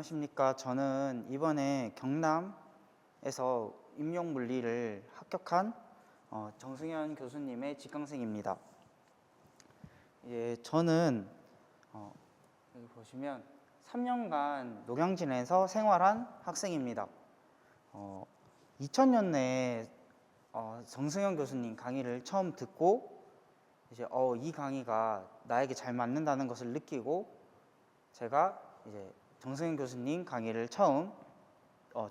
안녕하십니까. 저는 이번에 경남에서 임용물리를 합격한 정승현 교수님의 직강생입니다. 저는 여기 보시면 3년간 노량진에서 생활한 학생입니다. 2000년에 정승현 교수님 강의를 처음 듣고 이제 이 강의가 나에게 잘 맞는다는 것을 느끼고 제가 이제 정승현 교수님 강의를 처음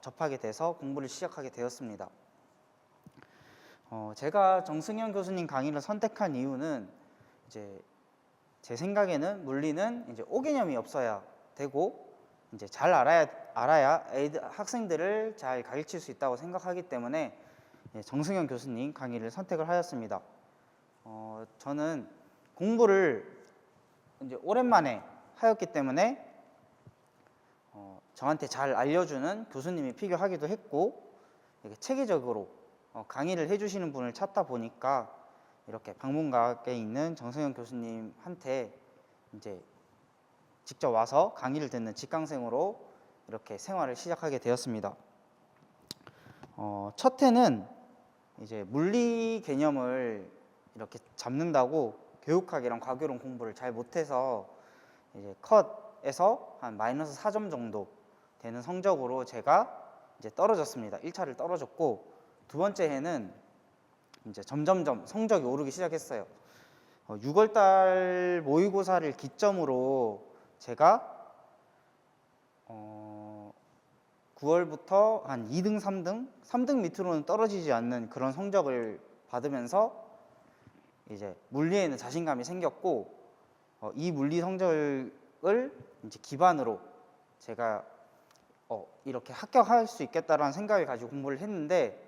접하게 돼서 공부를 시작하게 되었습니다. 제가 정승현 교수님 강의를 선택한 이유는 이제 제 생각에는 물리는 이제 오개념이 없어야 되고 이제 잘 알아야 학생들을 잘 가르칠 수 있다고 생각하기 때문에 정승현 교수님 강의를 선택을 하였습니다. 저는 공부를 이제 오랜만에 하였기 때문에 저한테 잘 알려주는 교수님이 필요하기도 했고 이렇게 체계적으로 강의를 해주시는 분을 찾다 보니까 이렇게 방문각에 있는 정승현 교수님한테 이제 직접 와서 강의를 듣는 직강생으로 이렇게 생활을 시작하게 되었습니다. 첫 해는 이제 물리 개념을 이렇게 잡는다고 교육학이랑 과교론 공부를 잘 못해서 이제 컷에서 한 마이너스 4점 정도 되는 성적으로 제가 이제 떨어졌습니다. 1차를 떨어졌고 두 번째 해는 이제 점점점 성적이 오르기 시작했어요. 6월달 모의고사를 기점으로 제가 9월부터 한 2등, 3등 밑으로는 떨어지지 않는 그런 성적을 받으면서 이제 물리에는 자신감이 생겼고 이 물리 성적을 이제 기반으로 제가 이렇게 합격할 수 있겠다라는 생각을 가지고 공부를 했는데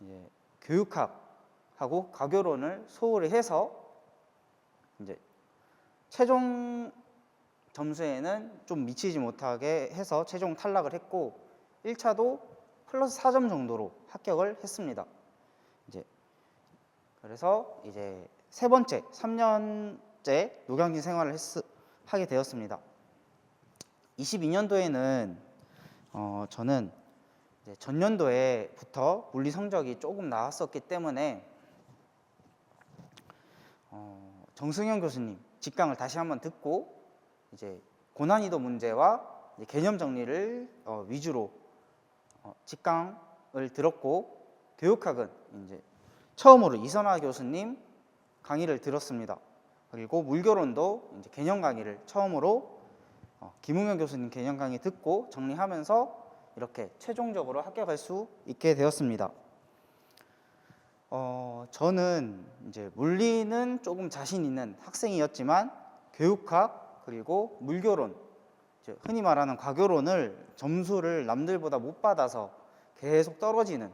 이제 교육학하고 과교론을 소홀히 해서 이제 최종 점수에는 좀 미치지 못하게 해서 최종 탈락을 했고 1차도 플러스 4점 정도로 합격을 했습니다. 그래서 이제 세 번째 3년째 노량진 생활을 하게 되었습니다. 22년도에는 저는 이제 전년도에부터 물리 성적이 조금 나왔었기 때문에 정승현 교수님 직강을 다시 한번 듣고 이제 고난이도 문제와 이제 개념 정리를 위주로 직강을 들었고 교육학은 이제 처음으로 이선화 교수님 강의를 들었습니다. 그리고 물교론도 이제 개념 강의를 처음으로 김웅현 교수님 개념 강의 듣고 정리하면서 이렇게 최종적으로 합격할 수 있게 되었습니다. 저는 이제 물리는 조금 자신 있는 학생이었지만 교육학 그리고 물교론, 흔히 말하는 과교론을 점수를 남들보다 못 받아서 계속 떨어지는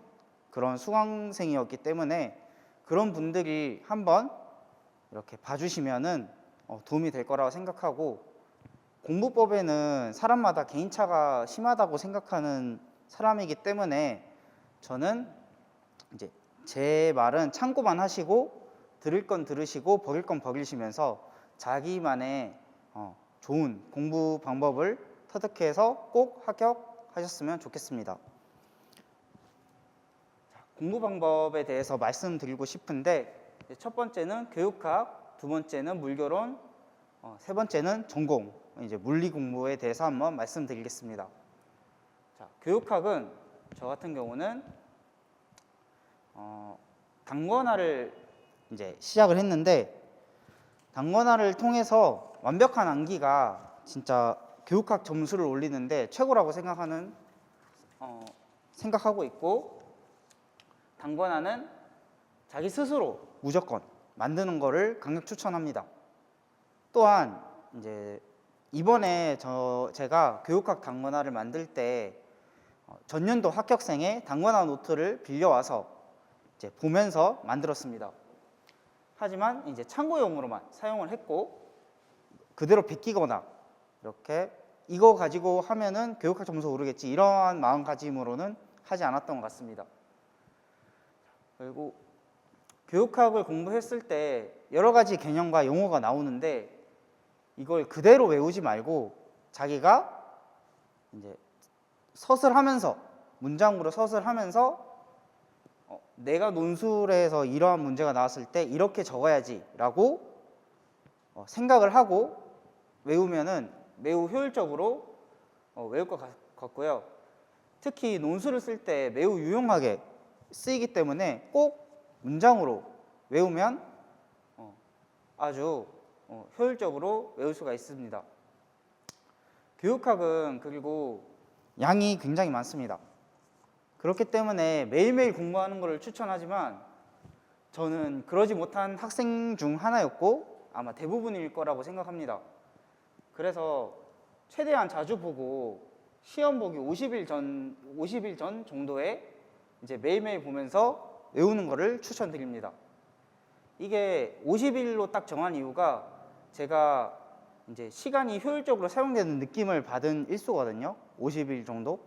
그런 수강생이었기 때문에 그런 분들이 한번 이렇게 봐주시면은 도움이 될 거라고 생각하고 공부법에는 사람마다 개인차가 심하다고 생각하는 사람이기 때문에 저는 이제 제 말은 참고만 하시고 들을 건 들으시고 버릴 건 버리시면서 자기만의 좋은 공부 방법을 터득해서 꼭 합격하셨으면 좋겠습니다. 공부 방법에 대해서 말씀드리고 싶은데 첫 번째는 교육학, 두 번째는 물교론, 세 번째는 전공, 이제 물리 공부에 대해서 한번 말씀드리겠습니다. 교육학은 저 같은 경우는 단권화를 이제 시작을 했는데 단권화를 통해서 완벽한 암기가 진짜 교육학 점수를 올리는데 최고라고 생각하고 있고 단권화는 자기 스스로 무조건 만드는 거를 강력 추천합니다. 또한 이제 이번에 제가 교육학 단권화를 만들 때 전년도 합격생의 단권화 노트를 빌려와서 이제 보면서 만들었습니다. 하지만 이제 참고용으로만 사용을 했고 그대로 베끼거나 이렇게 이거 가지고 하면은 교육학 점수 오르겠지 이러한 마음가짐으로는 하지 않았던 것 같습니다. 그리고 교육학을 공부했을 때 여러 가지 개념과 용어가 나오는데 이걸 그대로 외우지 말고 자기가 이제 서술하면서 문장으로 서술하면서 내가 논술에서 이러한 문제가 나왔을 때 이렇게 적어야지라고 생각을 하고 외우면은 매우 효율적으로 외울 것 같고요. 특히 논술을 쓸 때 매우 유용하게 쓰이기 때문에 꼭 문장으로 외우면 아주 효율적으로 외울 수가 있습니다. 교육학은 그리고 양이 굉장히 많습니다. 그렇기 때문에 매일매일 공부하는 것을 추천하지만 저는 그러지 못한 학생 중 하나였고 아마 대부분일 거라고 생각합니다. 그래서 최대한 자주 보고 시험 보기 50일 전 정도에 이제 매일매일 보면서 외우는 것을 추천드립니다. 이게 50일로 딱 정한 이유가 제가 이제 시간이 효율적으로 사용되는 느낌을 받은 일수거든요. 50일 정도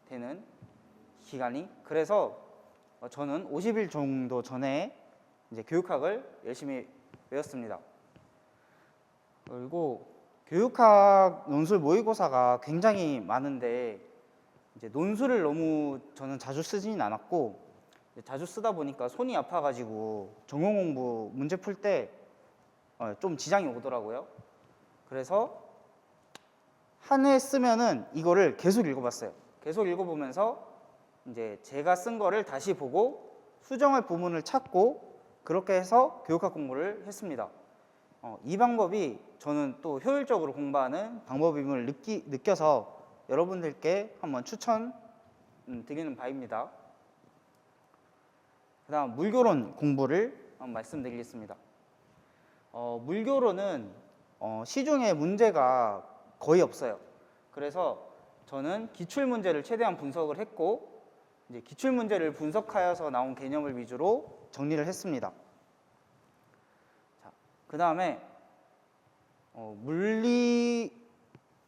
되는 기간이. 그래서 저는 50일 정도 전에 이제 교육학을 열심히 외웠습니다. 그리고 교육학 논술 모의고사가 굉장히 많은데 이제 논술을 너무 저는 자주 쓰지는 않았고 자주 쓰다 보니까 손이 아파가지고 전공 공부 문제 풀 때 좀 지장이 오더라고요. 그래서 한 해 쓰면은 이거를 계속 읽어봤어요. 계속 읽어보면서 이제 제가 쓴 거를 다시 보고 수정할 부분을 찾고 그렇게 해서 교육학 공부를 했습니다. 이 방법이 저는 또 효율적으로 공부하는 방법임을 느껴서 여러분들께 한번 추천 드리는 바입니다. 그 다음 물교론 공부를 한번 말씀드리겠습니다. 물교론은 시중에 문제가 거의 없어요. 그래서 저는 기출문제를 최대한 분석을 했고 이제 기출문제를 분석하여서 나온 개념을 위주로 정리를 했습니다. 그 다음에 물리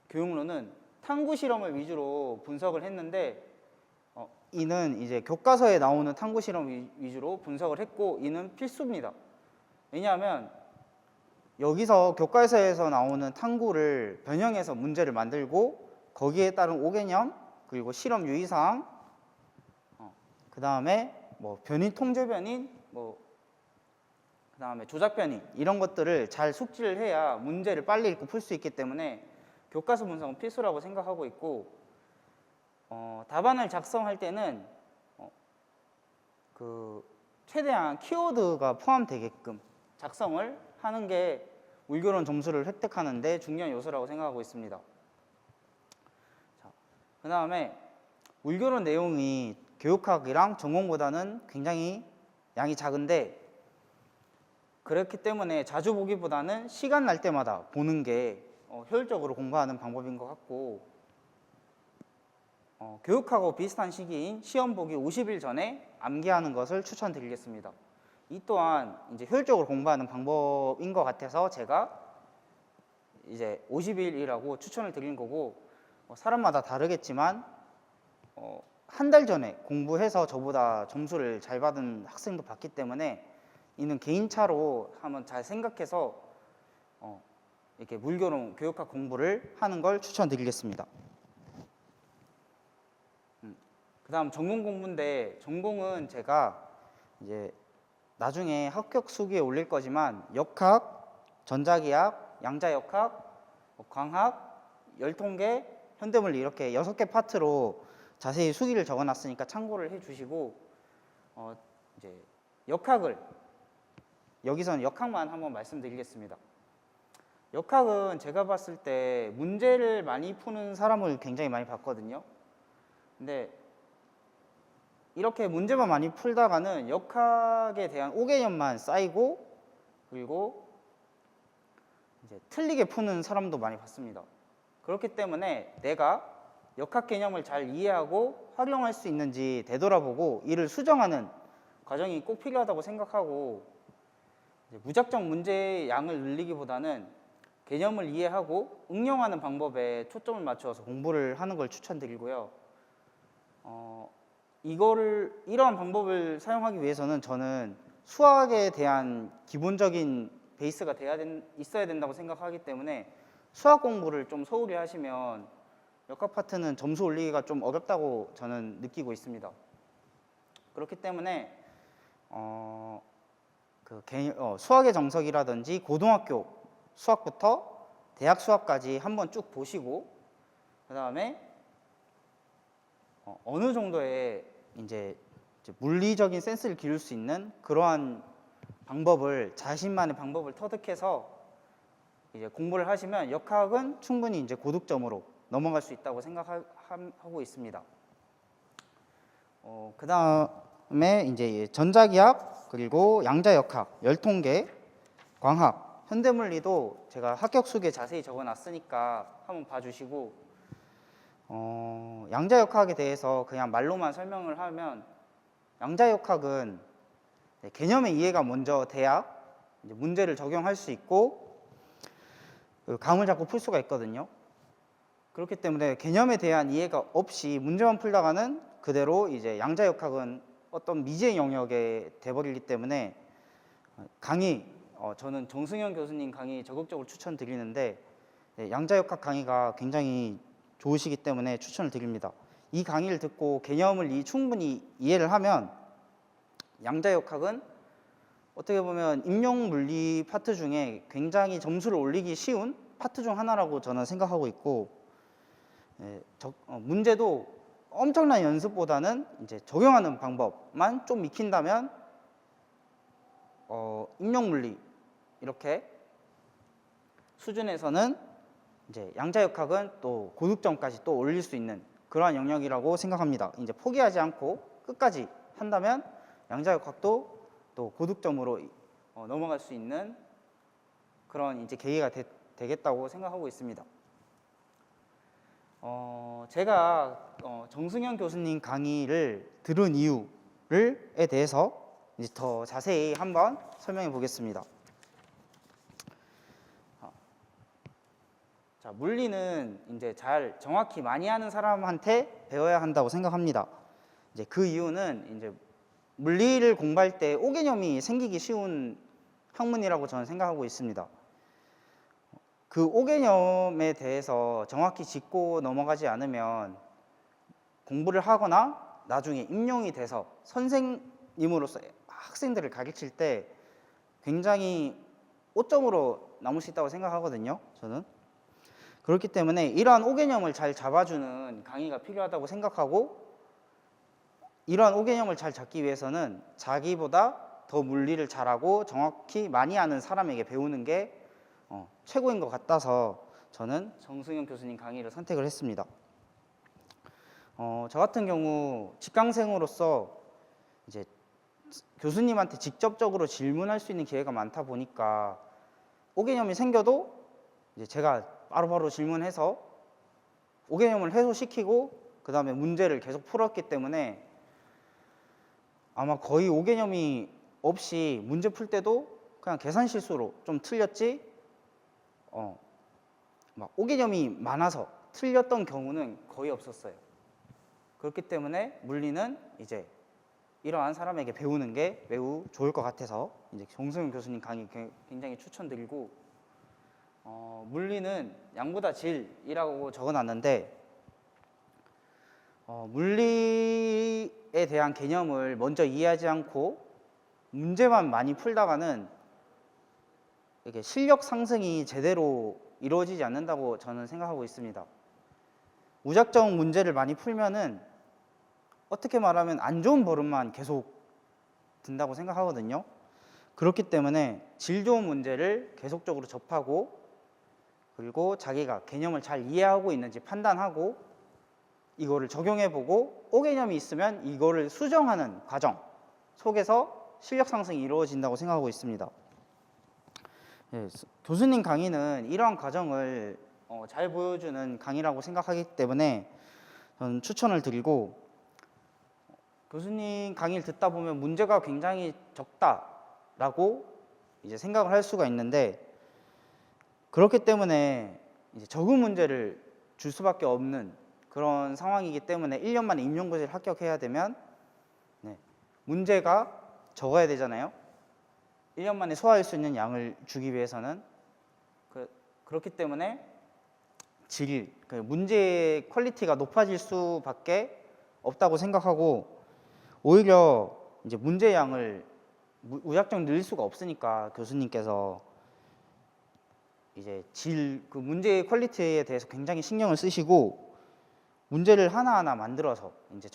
교육론은 탐구 실험을 위주로 분석을 했는데 이는 이제 교과서에 나오는 탐구 실험 위주로 분석을 했고 이는 필수입니다. 왜냐하면 여기서 교과서에서 나오는 탐구를 변형해서 문제를 만들고 거기에 따른 5개념 그리고 실험 유의사항 그 다음에 뭐 변인 통제 변인 그 다음에 조작 변인 이런 것들을 잘 숙지를 해야 문제를 빨리 읽고 풀 수 있기 때문에 교과서 분석은 필수라고 생각하고 있고 답안을 작성할 때는 최대한 키워드가 포함되게끔 작성을 하는 게 물교론 점수를 획득하는 데 중요한 요소라고 생각하고 있습니다. 그 다음에 물교론 내용이 교육학이랑 전공보다는 굉장히 양이 작은데 그렇기 때문에 자주 보기보다는 시간 날 때마다 보는 게 효율적으로 공부하는 방법인 것 같고 교육하고 비슷한 시기인 시험 보기 50일 전에 암기하는 것을 추천드리겠습니다. 이 또한 이제 효율적으로 공부하는 방법인 것 같아서 제가 이제 50일이라고 추천을 드린 거고 사람마다 다르겠지만 한 달 전에 공부해서 저보다 점수를 잘 받은 학생도 봤기 때문에 이는 개인차로 한번 잘 생각해서 이렇게 물교론 교육학 공부를 하는 걸 추천드리겠습니다. 그 다음 전공 공부인데 전공은 제가 이제 나중에 합격 수기에 올릴 거지만 역학, 전자기학, 양자역학, 광학, 열통계, 현대물리 이렇게 6개 파트로 자세히 수기를 적어놨으니까 참고를 해주시고 이제 역학을 여기서는 역학만 한번 말씀드리겠습니다. 역학은 제가 봤을 때 문제를 많이 푸는 사람을 굉장히 많이 봤거든요. 근데 이렇게 문제만 많이 풀다가는 역학에 대한 5개념만 쌓이고 그리고 이제 틀리게 푸는 사람도 많이 봤습니다. 그렇기 때문에 내가 역학 개념을 잘 이해하고 활용할 수 있는지 되돌아보고 이를 수정하는 과정이 꼭 필요하다고 생각하고 무작정 문제의 양을 늘리기보다는 개념을 이해하고 응용하는 방법에 초점을 맞춰서 공부를 하는 걸 추천드리고요. 이러한 방법을 사용하기 위해서는 저는 수학에 대한 기본적인 베이스가 있어야 된다고 생각하기 때문에 수학 공부를 좀 소홀히 하시면 역학 파트는 점수 올리기가 좀 어렵다고 저는 느끼고 있습니다. 그렇기 때문에 수학의 정석이라든지 고등학교 수학부터 대학 수학까지 한번 쭉 보시고, 그 다음에 어느 정도의 이제 물리적인 센스를 기를 수 있는 그러한 방법을, 자신만의 방법을 터득해서 이제 공부를 하시면 역학은 충분히 이제 고득점으로 넘어갈 수 있다고 생각하고 있습니다. 그 다음에 이제 전자기학, 그리고 양자역학, 열통계, 광학, 현대물리도 제가 합격 수기에 자세히 적어놨으니까 한번 봐주시고, 양자역학에 대해서 그냥 말로만 설명을 하면, 양자역학은 개념의 이해가 먼저 돼야 이제 문제를 적용할 수 있고 감을 잡고 풀 수가 있거든요. 그렇기 때문에 개념에 대한 이해가 없이 문제만 풀다가는 그대로 이제 양자역학은 어떤 미지의 영역에 돼버리기 때문에 강의, 저는 정승현 교수님 강의 적극적으로 추천드리는데, 양자역학 강의가 굉장히 좋으시기 때문에 추천을 드립니다. 이 강의를 듣고 개념을 충분히 이해를 하면 양자역학은 어떻게 보면应用물리 파트 중에 굉장히 점수를 올리기 쉬운 파트 중 하나라고 저는 생각하고 있고, 문제도 엄청난 연습보다는 이제 적용하는 방법만 좀 익힌다면应用물리 이렇게 수준에서는 이제 양자역학은 또 고득점까지 또 올릴 수 있는 그러한 영역이라고 생각합니다. 이제 포기하지 않고 끝까지 한다면 양자역학도 또 고득점으로 넘어갈 수 있는 그런 이제 계기가 되겠다고 생각하고 있습니다. 제가 정승현 교수님 강의를 들은 이유에 대해서 이제 더 자세히 한번 설명해 보겠습니다. 자, 물리는 이제 잘 정확히 많이 하는 사람한테 배워야 한다고 생각합니다. 이제 그 이유는 이제 물리를 공부할 때 오개념이 생기기 쉬운 학문이라고 저는 생각하고 있습니다. 그 오개념에 대해서 정확히 짚고 넘어가지 않으면 공부를 하거나 나중에 임용이 돼서 선생님으로서 학생들을 가르칠 때 굉장히 오점으로 남을 수 있다고 생각하거든요, 저는. 그렇기 때문에 이러한 오개념을 잘 잡아주는 강의가 필요하다고 생각하고, 이러한 오개념을 잘 잡기 위해서는 자기보다 더 물리를 잘하고 정확히 많이 아는 사람에게 배우는 게 최고인 것 같아서 저는 정승현 교수님 강의를 선택을 했습니다. 저 같은 경우 직강생으로서 이제 교수님한테 직접적으로 질문할 수 있는 기회가 많다 보니까 오개념이 생겨도 이제 제가 바로바로 질문해서 오개념을 해소시키고 그 다음에 문제를 계속 풀었기 때문에 아마 거의 오개념이 없이 문제 풀 때도 그냥 계산 실수로 좀 틀렸지, 막 오개념이 많아서 틀렸던 경우는 거의 없었어요. 그렇기 때문에 물리는 이제 이러한 사람에게 배우는 게 매우 좋을 것 같아서 이제 정승현 교수님 강의 굉장히 추천드리고, 물리는 양보다 질이라고 적어놨는데, 물리에 대한 개념을 먼저 이해하지 않고 문제만 많이 풀다가는 이게 실력 상승이 제대로 이루어지지 않는다고 저는 생각하고 있습니다. 무작정 문제를 많이 풀면은 어떻게 말하면 안 좋은 버릇만 계속 든다고 생각하거든요. 그렇기 때문에 질 좋은 문제를 계속적으로 접하고, 그리고 자기가 개념을 잘 이해하고 있는지 판단하고 이거를 적용해보고 오개념이 있으면 이거를 수정하는 과정 속에서 실력 상승이 이루어진다고 생각하고 있습니다. 교수님 강의는 이러한 과정을 잘 보여주는 강의라고 생각하기 때문에 저는 추천을 드리고, 교수님 강의를 듣다 보면 문제가 굉장히 적다라고 이제 생각을 할 수가 있는데, 그렇기 때문에 이제 적은 문제를 줄 수밖에 없는 그런 상황이기 때문에 1년 만에 임용고시를 합격해야 되면 문제가 적어야 되잖아요. 1년 만에 소화할 수 있는 양을 주기 위해서는 그렇기 때문에 그 문제의 퀄리티가 높아질 수밖에 없다고 생각하고, 오히려 이제 문제 양을 무작정 늘릴 수가 없으니까 교수님께서 이제 그 문제의 퀄리티에 대해서 굉장히 신경을 쓰시고, 문제를 하나하나 만들어서 이제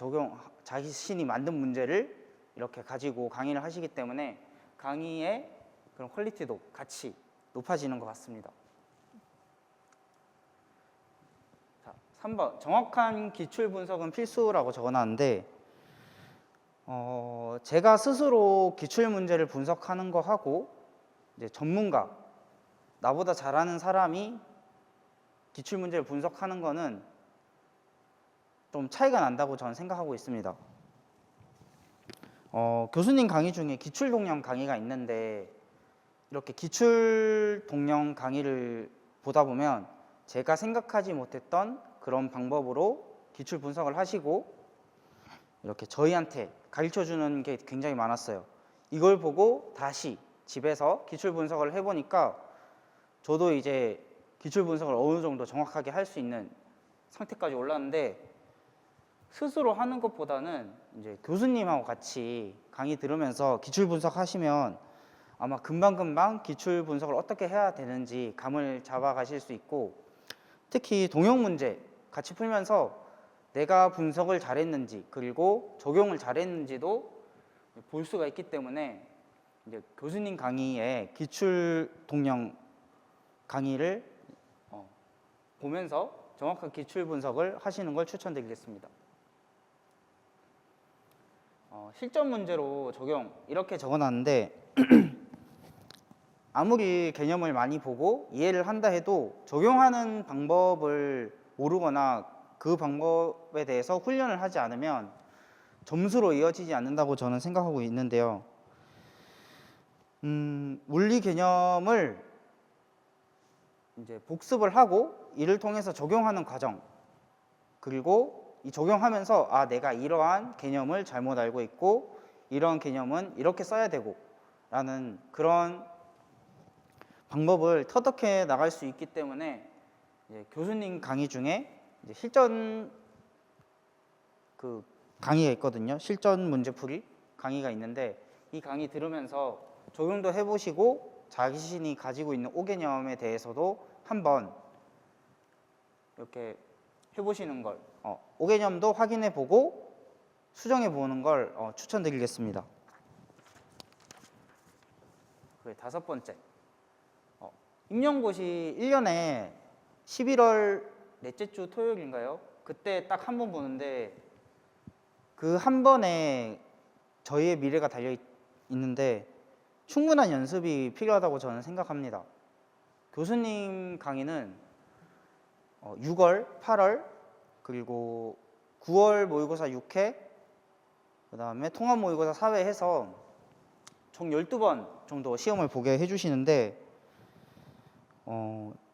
자신이 만든 문제를 이렇게 가지고 강의를 하시기 때문에 강의의 그런 퀄리티도 같이 높아지는 것 같습니다. 자, 3번 정확한 기출 분석은 필수라고 적어놨는데, 제가 스스로 기출 문제를 분석하는 거 하고 이제 전문가, 나보다 잘하는 사람이 기출 문제를 분석하는 거는 좀 차이가 난다고 저는 생각하고 있습니다. 교수님 강의 중에 기출 동령 강의가 있는데, 이렇게 기출 동령 강의를 보다 보면 제가 생각하지 못했던 그런 방법으로 기출 분석을 하시고 이렇게 저희한테 가르쳐 주는 게 굉장히 많았어요. 이걸 보고 다시 집에서 기출 분석을 해보니까 저도 이제 기출 분석을 어느 정도 정확하게 할 수 있는 상태까지 올랐는데, 스스로 하는 것보다는 이제 교수님하고 같이 강의 들으면서 기출 분석하시면 아마 금방금방 기출 분석을 어떻게 해야 되는지 감을 잡아가실 수 있고, 특히 동형 문제 같이 풀면서 내가 분석을 잘했는지 그리고 적용을 잘했는지도 볼 수가 있기 때문에 이제 교수님 강의에 기출 동령 강의를 보면서 정확한 기출 분석을 하시는 걸 추천드리겠습니다. 실전 문제로 적용 이렇게 적어놨는데 아무리 개념을 많이 보고 이해를 한다 해도 적용하는 방법을 모르거나 그 방법에 대해서 훈련을 하지 않으면 점수로 이어지지 않는다고 저는 생각하고 있는데요. 물리 개념을 이제 복습을 하고 이를 통해서 적용하는 과정, 그리고 이 적용하면서 내가 이러한 개념을 잘못 알고 있고 이런 개념은 이렇게 써야 되고 라는 그런 방법을 터득해 나갈 수 있기 때문에 이제 교수님 강의 중에 이제 실전 그 강의가 있거든요. 실전 문제풀이 강의가 있는데, 이 강의 들으면서 적용도 해보시고 자신이 가지고 있는 오개념에 대해서도 한번 이렇게 해보시는 걸, 오개념도 확인해보고 수정해보는 걸 추천드리겠습니다. 다섯 번째, 임용고시 1년에 11월 넷째 주 토요일인가요? 그때 딱 한 번 보는데, 그 한 번에 저희의 미래가 달려 있는데 충분한 연습이 필요하다고 저는 생각합니다. 교수님 강의는 6월, 8월, 그리고 9월 모의고사 6회, 그 다음에 통합 모의고사 4회 해서 총 12번 정도 시험을 보게 해주시는데,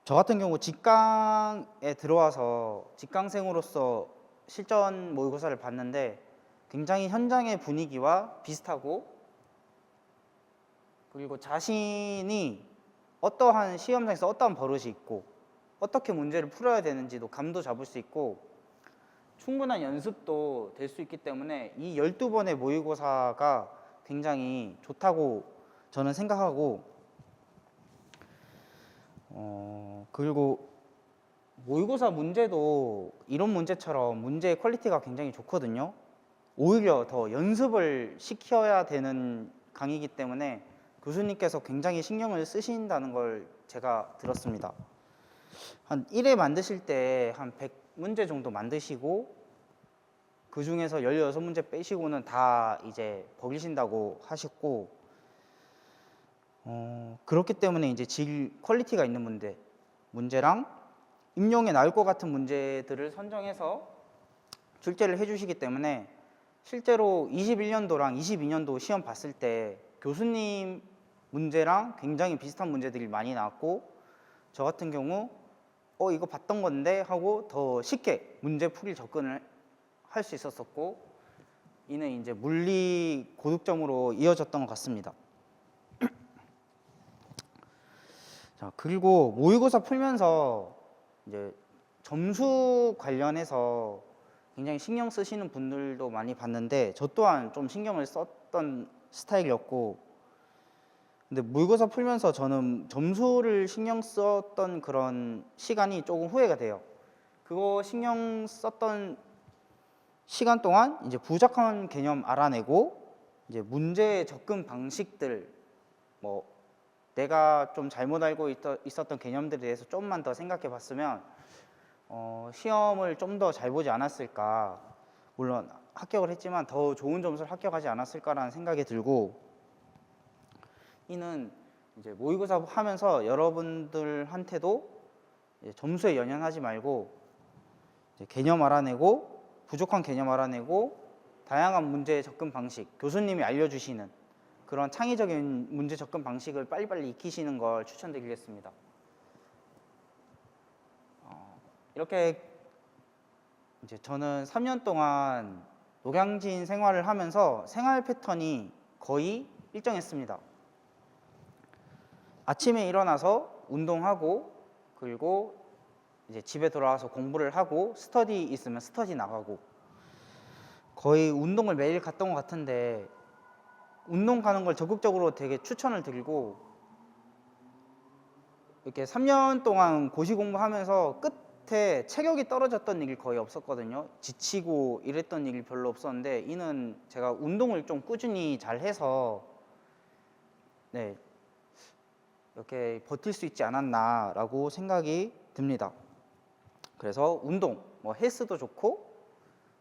저 같은 경우 직강에 들어와서 직강생으로서 실전 모의고사를 봤는데 굉장히 현장의 분위기와 비슷하고, 그리고 자신이 어떠한 시험장에서 어떠한 버릇이 있고 어떻게 문제를 풀어야 되는지도 감도 잡을 수 있고 충분한 연습도 될 수 있기 때문에 이 12번의 모의고사가 굉장히 좋다고 저는 생각하고, 그리고 모의고사 문제도 이론 문제처럼 문제의 퀄리티가 굉장히 좋거든요. 오히려 더 연습을 시켜야 되는 강의이기 때문에 교수님께서 굉장히 신경을 쓰신다는 걸 제가 들었습니다. 한 1회 만드실 때 한 100문제 정도 만드시고 그 중에서 16문제 빼시고는 다 이제 버리신다고 하셨고, 그렇기 때문에 이제 질 퀄리티가 있는 문제랑 임용에 나올 것 같은 문제들을 선정해서 출제를 해주시기 때문에 실제로 21년도랑 22년도 시험 봤을 때 교수님 문제랑 굉장히 비슷한 문제들이 많이 나왔고, 저 같은 경우 이거 봤던 건데 하고 더 쉽게 문제 풀이 접근을 할 수 있었었고, 이는 이제 물리 고득점으로 이어졌던 것 같습니다. 자, 그리고 모의고사 풀면서 이제 점수 관련해서 굉장히 신경 쓰시는 분들도 많이 봤는데 저 또한 좀 신경을 썼던 스타일이었고, 근데 모의고사 풀면서 저는 점수를 신경 썼던 그런 시간이 조금 후회가 돼요. 그거 신경 썼던 시간 동안 이제 부족한 개념 알아내고 이제 문제 접근 방식들, 뭐 내가 좀 잘못 알고 있었던 개념들에 대해서 좀만 더 생각해 봤으면 시험을 좀 더 잘 보지 않았을까, 물론 합격을 했지만 더 좋은 점수를 합격하지 않았을까라는 생각이 들고, 이는 이제 모의고사 하면서 여러분들한테도 점수에 연연하지 말고 이제 개념 알아내고 부족한 개념 알아내고 다양한 문제 접근 방식, 교수님이 알려주시는 그런 창의적인 문제 접근 방식을 빨리빨리 익히시는 걸 추천드리겠습니다. 이렇게 이제 저는 3년 동안 노량진 생활을 하면서 생활 패턴이 거의 일정했습니다. 아침에 일어나서 운동하고, 그리고 이제 집에 돌아와서 공부를 하고, 스터디 있으면 스터디 나가고, 거의 운동을 매일 갔던 것 같은데, 운동 가는 걸 적극적으로 되게 추천을 드리고, 이렇게 3년 동안 고시 공부하면서 끝에 체력이 떨어졌던 일이 거의 없었거든요. 지치고 이랬던 일이 별로 없었는데, 이는 제가 운동을 좀 꾸준히 잘 해서 네, 이렇게 버틸 수 있지 않았나라고 생각이 듭니다. 그래서 운동, 뭐 헬스도 좋고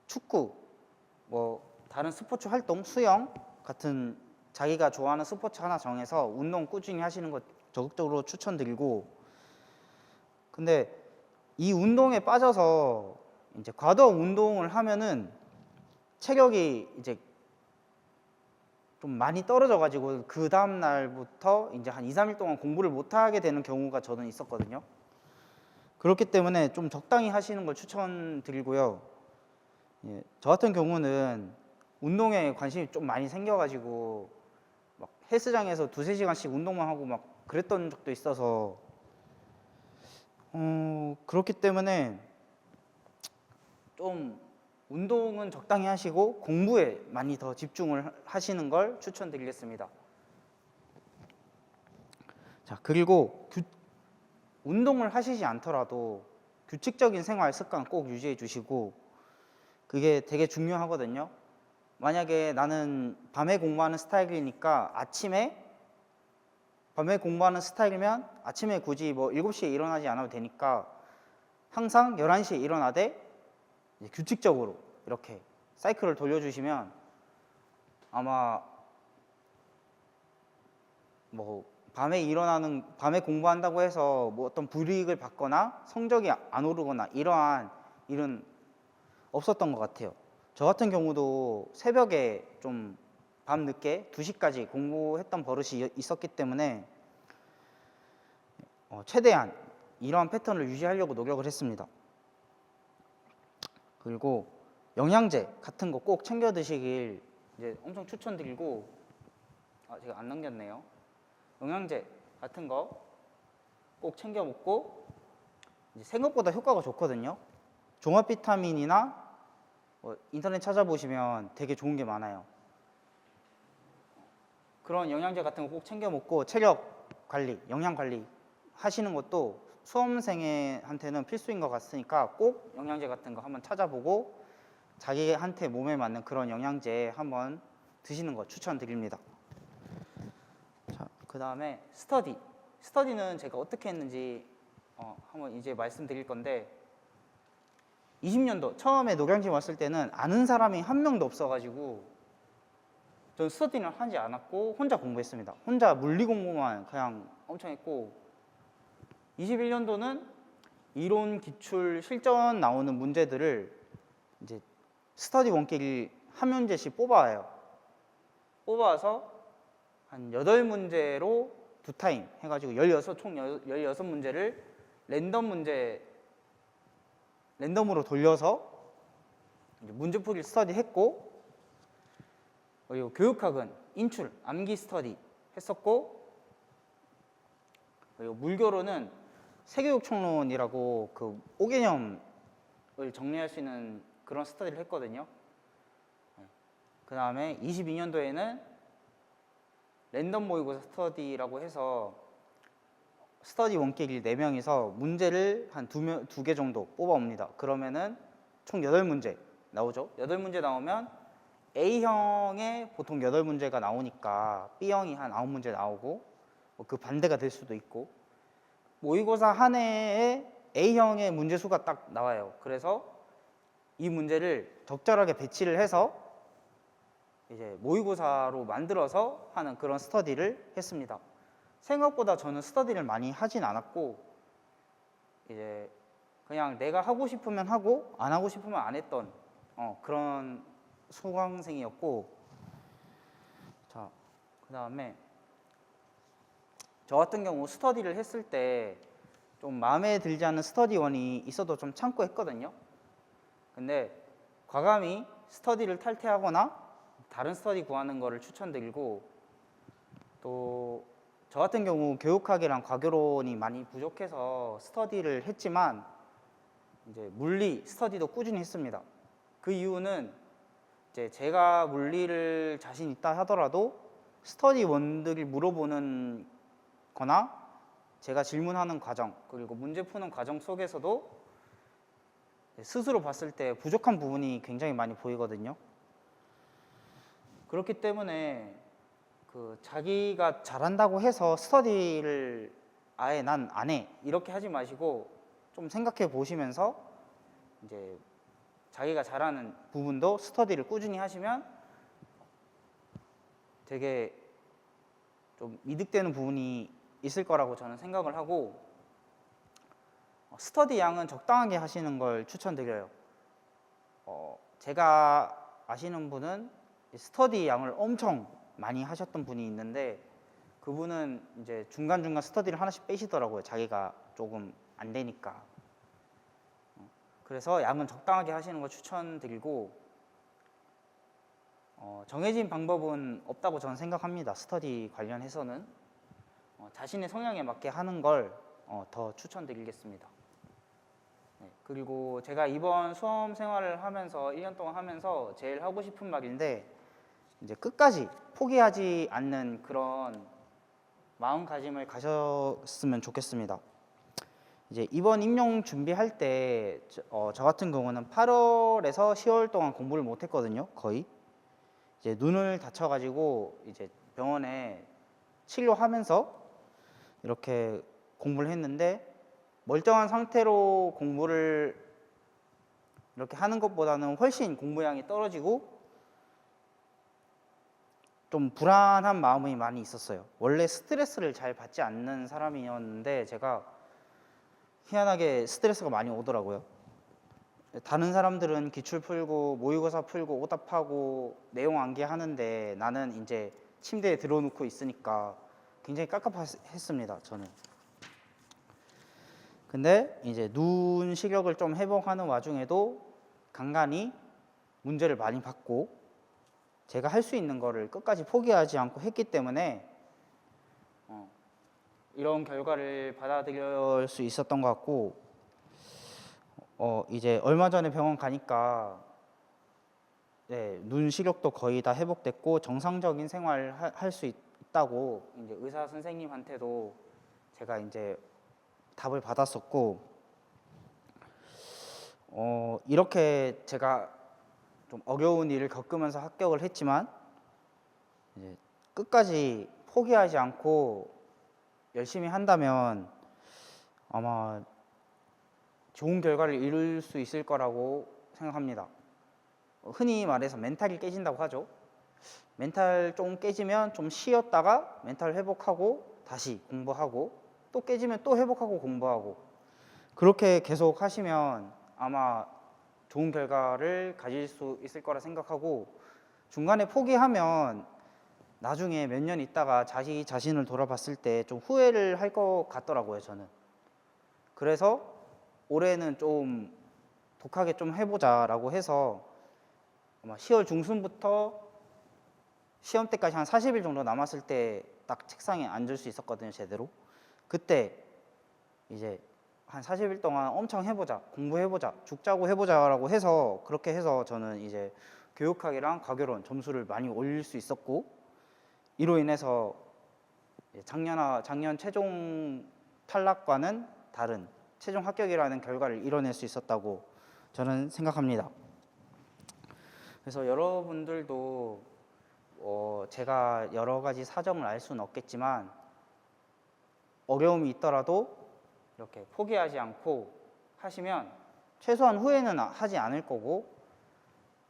축구, 뭐 다른 스포츠 활동, 수영 같은 자기가 좋아하는 스포츠 하나 정해서 운동 꾸준히 하시는 것 적극적으로 추천드리고, 근데 이 운동에 빠져서 이제 과도한 운동을 하면은 체력이 이제 좀 많이 떨어져 가지고 그 다음 날부터 이제 한 2, 3일 동안 공부를 못 하게 되는 경우가 저는 있었거든요. 그렇기 때문에 좀 적당히 하시는 걸 추천드리고요. 저 같은 경우는 운동에 관심이 좀 많이 생겨가지고 막 헬스장에서 2~3시간씩 운동만 하고 막 그랬던 적도 있어서 그렇기 때문에 좀 운동은 적당히 하시고 공부에 많이 더 집중을 하시는 걸 추천드리겠습니다. 자, 그리고 운동을 하시지 않더라도 규칙적인 생활 습관 꼭 유지해 주시고, 그게 되게 중요하거든요. 만약에 나는 밤에 공부하는 스타일이니까 밤에 공부하는 스타일이면 아침에 굳이 뭐 7시에 일어나지 않아도 되니까 항상 11시에 일어나되 규칙적으로 이렇게 사이클을 돌려주시면 아마 뭐 밤에 공부한다고 해서 뭐 어떤 불이익을 받거나 성적이 안 오르거나 이러한 일은 없었던 것 같아요. 저 같은 경우도 새벽에 좀 밤늦게 2시까지 공부했던 버릇이 있었기 때문에 최대한 이러한 패턴을 유지하려고 노력을 했습니다. 그리고 영양제 같은 거 꼭 챙겨 드시길 이제 엄청 추천드리고, 제가 안 남겼네요. 영양제 같은 거 꼭 챙겨 먹고, 이제 생각보다 효과가 좋거든요. 종합 비타민이나 인터넷 찾아보시면 되게 좋은 게 많아요. 그런 영양제 같은 거 꼭 챙겨 먹고 체력 관리, 영양 관리 하시는 것도 수험생한테는 필수인 것 같으니까 꼭 영양제 같은 거 한번 찾아보고 자기한테 몸에 맞는 그런 영양제 한번 드시는 거 추천드립니다. 자, 그 다음에 스터디는 제가 어떻게 했는지 한번 이제 말씀드릴 건데, 20년도 처음에 노량진 왔을 때는 아는 사람이 한 명도 없어가지고 전 스터디는 하지 않았고 혼자 공부했습니다. 혼자 물리 공부만 그냥 엄청 했고, 21년도는 이론, 기출, 실전 나오는 문제들을 이제 스터디 원길 한 문제씩 뽑아와서 한 8문제로 2타임 해가지고 총 16문제를 랜덤으로 돌려서 문제풀이 스터디 했고, 그리고 교육학은 인출, 암기 스터디 했었고, 그리고 물교로는 세교육총론이라고 그 5개념을 정리할 수 있는 그런 스터디를 했거든요. 그 다음에 22년도에는 랜덤 모의고사 스터디라고 해서 스터디 원격일 4명이서 문제를 한 2개 정도 뽑아옵니다. 그러면은 총 8문제 나오죠. 8문제 나오면 A형에 보통 8문제가 나오니까 B형이 한 9문제 나오고 그 반대가 될 수도 있고 모의고사 한 해에 A형의 문제 수가 딱 나와요. 그래서 이 문제를 적절하게 배치를 해서 이제 모의고사로 만들어서 하는 그런 스터디를 했습니다. 생각보다 저는 스터디를 많이 하진 않았고 이제 그냥 내가 하고 싶으면 하고 안 하고 싶으면 안 했던 그런 수강생이었고, 자, 그 다음에 저 같은 경우 스터디를 했을 때 좀 마음에 들지 않는 스터디원이 있어도 좀 참고 했거든요. 근데 과감히 스터디를 탈퇴하거나 다른 스터디 구하는 거를 추천드리고, 또 저 같은 경우 교육학이랑 과교론이 많이 부족해서 스터디를 했지만 이제 물리 스터디도 꾸준히 했습니다. 그 이유는 이제 제가 물리를 자신 있다 하더라도 스터디원들이 물어보는 거나 제가 질문하는 과정 그리고 문제 푸는 과정 속에서도 스스로 봤을 때 부족한 부분이 굉장히 많이 보이거든요. 그렇기 때문에 그 자기가 잘한다고 해서 스터디를 아예 난 안 해 이렇게 하지 마시고 좀 생각해 보시면서 이제 자기가 잘하는 부분도 스터디를 꾸준히 하시면 되게 좀 이득되는 부분이 있을 거라고 저는 생각을 하고, 스터디 양은 적당하게 하시는 걸 추천드려요. 제가 아시는 분은 스터디 양을 엄청 많이 하셨던 분이 있는데 그분은 이제 중간중간 스터디를 하나씩 빼시더라고요. 자기가 조금 안 되니까. 그래서 양은 적당하게 하시는 걸 추천드리고, 정해진 방법은 없다고 저는 생각합니다. 스터디 관련해서는 자신의 성향에 맞게 하는 걸 더 추천드리겠습니다. 네, 그리고 제가 이번 수험 생활을 하면서 1년 동안 하면서 제일 하고 싶은 말인데, 이제 끝까지 포기하지 않는 그런 마음가짐을 가졌으면 좋겠습니다. 이제 이번 임용 준비할 때 저 같은 경우는 8월에서 10월 동안 공부를 못 했거든요. 거의 이제 눈을 다쳐가지고 이제 병원에 치료하면서 이렇게 공부를 했는데, 멀쩡한 상태로 공부를 이렇게 하는 것보다는 훨씬 공부량이 떨어지고 좀 불안한 마음이 많이 있었어요. 원래 스트레스를 잘 받지 않는 사람이었는데 제가 희한하게 스트레스가 많이 오더라고요. 다른 사람들은 기출 풀고 모의고사 풀고 오답하고 내용 암기하는데 나는 이제 침대에 들어놓고 있으니까 굉장히 깝깝했습니다. 저는. 근데 이제 눈 시력을 좀 회복하는 와중에도 간간히 문제를 많이 받고 제가 할 수 있는 거를 끝까지 포기하지 않고 했기 때문에 이런 결과를 받아들일 수 있었던 것 같고, 이제 얼마 전에 병원 가니까 네, 눈 시력도 거의 다 회복됐고 정상적인 생활 할 수 있다고 이제 의사 선생님한테도 제가 이제 답을 받았었고, 이렇게 제가 좀 어려운 일을 겪으면서 합격을 했지만 이제 끝까지 포기하지 않고 열심히 한다면 아마 좋은 결과를 이룰 수 있을 거라고 생각합니다. 흔히 말해서 멘탈이 깨진다고 하죠. 멘탈 좀 깨지면 좀 쉬었다가 멘탈 회복하고 다시 공부하고 또 깨지면 또 회복하고 공부하고 그렇게 계속 하시면 아마 좋은 결과를 가질 수 있을 거라 생각하고, 중간에 포기하면 나중에 몇 년 있다가 자기 자신을 돌아봤을 때 좀 후회를 할 것 같더라고요. 저는. 그래서 올해는 좀 독하게 좀 해보자라고 해서 아마 10월 중순부터 시험 때까지 한 40일 정도 남았을 때 딱 책상에 앉을 수 있었거든요. 제대로. 그때 이제 한 40일 동안 엄청 해보자, 공부해보자, 죽자고 해보자라고 해서 그렇게 해서 저는 이제 교육학이랑 가교론 점수를 많이 올릴 수 있었고, 이로 인해서 작년 최종 탈락과는 다른 최종 합격이라는 결과를 이뤄낼 수 있었다고 저는 생각합니다. 그래서 여러분들도 제가 여러 가지 사정을 알 수는 없겠지만 어려움이 있더라도 이렇게 포기하지 않고 하시면 최소한 후회는 하지 않을 거고,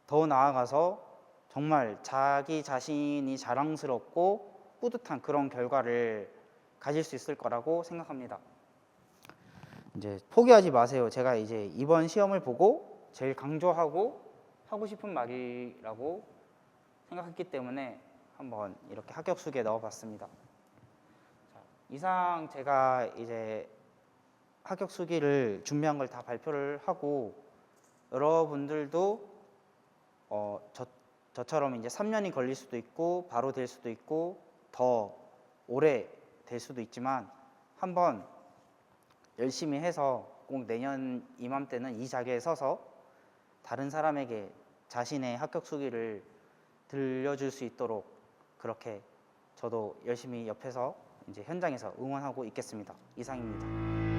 더 나아가서 정말 자기 자신이 자랑스럽고 뿌듯한 그런 결과를 가질 수 있을 거라고 생각합니다. 이제 포기하지 마세요. 제가 이제 이번 시험을 보고 제일 강조하고 하고 싶은 말이라고 생각했기 때문에 한번 이렇게 합격 수기에 넣어봤습니다. 자, 이상 제가 이제 합격 수기를 준비한 걸 다 발표를 하고, 여러분들도 저처럼 이제 3년이 걸릴 수도 있고 바로 될 수도 있고 더 오래 될 수도 있지만 한번 열심히 해서 꼭 내년 이맘때는 이 자리에 서서 다른 사람에게 자신의 합격 수기를 들려줄 수 있도록 그렇게 저도 열심히 옆에서 이제 현장에서 응원하고 있겠습니다. 이상입니다.